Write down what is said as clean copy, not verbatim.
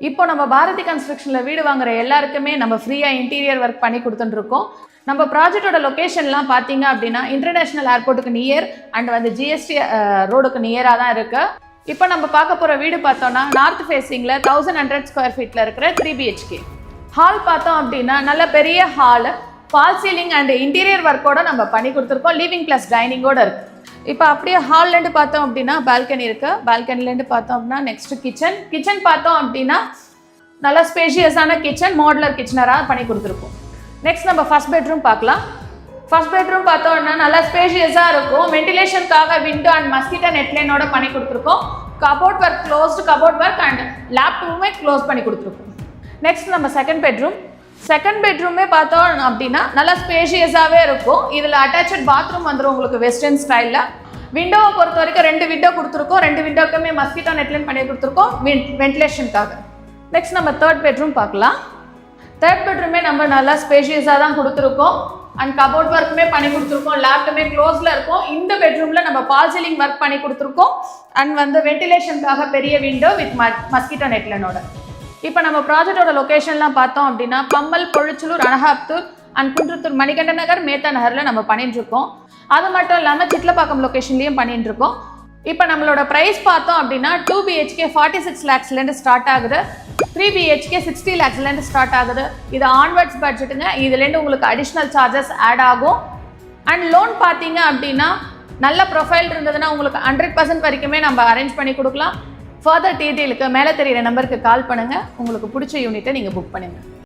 இப்போ நம்ம பாரதி கன்ஸ்ட்ரக்ஷனில் வீடு வாங்குற எல்லாருக்குமே நம்ம ஃப்ரீயாக இன்டீரியர் ஒர்க் பண்ணி கொடுத்துட்டுருக்கோம். நம்ம ப்ராஜெக்டோட லொக்கேஷன்லாம் பார்த்தீங்க அப்படின்னா இன்டர்நேஷ்னல் ஏர்போர்ட்டுக்கு நியர் அண்ட் வந்து ஜிஎஸ்டி ரோடுக்கு நியராக தான் இருக்குது. இப்போ நம்ம பார்க்க போகிற வீடு பார்த்தோன்னா நார்த் ஃபேஸிங்கில் 1100 ஸ்கொயர் ஃபீட்டில் இருக்கிற 3 BHK. ஹால் பார்த்தோம் அப்படின்னா நல்ல பெரிய hall, false ceiling and interior ஒர்க்கோட நம்ம பண்ணி கொடுத்துருக்கோம். லிவிங் ப்ளஸ் டைனிங்கோட இருக்குது. இப்போ அப்படியே ஹால்லேருந்து பார்த்தோம் அப்படின்னா பால்கனி இருக்குது. பால்கனிலேருந்து பார்த்தோம் அப்படின்னா நெக்ஸ்ட் கிச்சன் பார்த்தோம் அப்படின்னா நல்ல ஸ்பேஷியஸான கிச்சன், மாடுலர் கிச்சனராக பண்ணி கொடுத்துருக்கோம். நெக்ஸ்ட் நம்ம ஃபர்ஸ்ட் பெட்ரூம் பார்க்கலாம். ஃபர்ஸ்ட் பெட்ரூம் பார்த்தோம்னா நல்லா ஸ்பேஷியஸாக இருக்கும். வென்டிலேஷனுக்காக விண்டோ அண்ட் மஸ்கிட்டோ நெட்லைனோட பண்ணி கொடுத்துருக்கோம். Cupboard work, closed cupboard work and லேப்டாப்புமே க்ளோஸ் பண்ணி கொடுத்துருக்கோம். நெக்ஸ்ட் நம்ம செகண்ட் பெட்ரூமே பார்த்தோம் அப்படின்னா நல்லா ஸ்பேஷியஸாகவே இருக்கும். இதில் அட்டாச்சட் பாத்ரூம் வந்துடும் உங்களுக்கு வெஸ்டர்ன் ஸ்டைலில். விண்டோவை பொறுத்த வரைக்கும் 2 விண்டோ கொடுத்துருக்கோம். 2 விண்டோக்குமே மஸ்கிட்டோ நெட்லைன் பண்ணி கொடுத்துருக்கோம் வென்டிலேஷனுக்காக. நெக்ஸ்ட் நம்ம தேர்ட் பெட்ரூம் பார்க்கலாம். தேர்ட் பெட்ரூமே நம்ம நல்லா ஸ்பேஷியஸாக தான் கொடுத்துருக்கோம் அண்ட் கபோர்ட் ஒர்க்குமே பண்ணி கொடுத்துருக்கோம். லேப்டாப்புமே க்ளோஸில் இருக்கும். இந்த பெட்ரூமில் நம்ம ஃபால் சீலிங் ஒர்க் பண்ணி கொடுத்துருக்கோம் அண்ட் வந்து வென்டிலேஷனுக்காக பெரிய விண்டோ வித் மஸ்கிட்டோ நெட்லைனோட. இப்போ நம்ம ப்ராஜெக்டோட லொக்கேஷன்லாம் பார்த்தோம் அப்படின்னா பம்மல், பொழிச்சலூர், அனகாப்தூர் அண்ட் குன்றத்தூர், மணிகண்ட நகர், மேத்தா நகரில் நம்ம பண்ணிட்டுருக்கோம். அது மட்டும் இல்லாமல் சிட்லப்பாக்கம் லொக்கேஷன்லேயும் பண்ணிட்டுருக்கோம். இப்போ நம்மளோட ப்ரைஸ் பார்த்தோம் அப்படின்னா 2 BHK 46 lakhsலேருந்து ஸ்டார்ட் ஆகுது. 3 BHK 60 lakhsலேருந்து ஸ்டார்ட் ஆகுது. இது ஆன்வர்ட்ஸ் பட்ஜெட்டுங்க. இதுலேருந்து உங்களுக்கு அடிஷ்னல் சார்ஜஸ் ஆட் ஆகும். அண்ட் லோன் பார்த்தீங்க அப்படின்னா நல்ல ப்ரொஃபைல் இருந்ததுன்னா உங்களுக்கு 100% வரைக்குமே நம்ம அரேஞ்ச் பண்ணி கொடுக்கலாம். ஃபர்தர் டீட்டெயிலுக்கு மேலே தெரியிற நம்பருக்கு கால் பண்ணுங்கள். உங்களுக்கு பிடிச்ச யூனிட்டை நீங்கள் புக் பண்ணுங்கள்.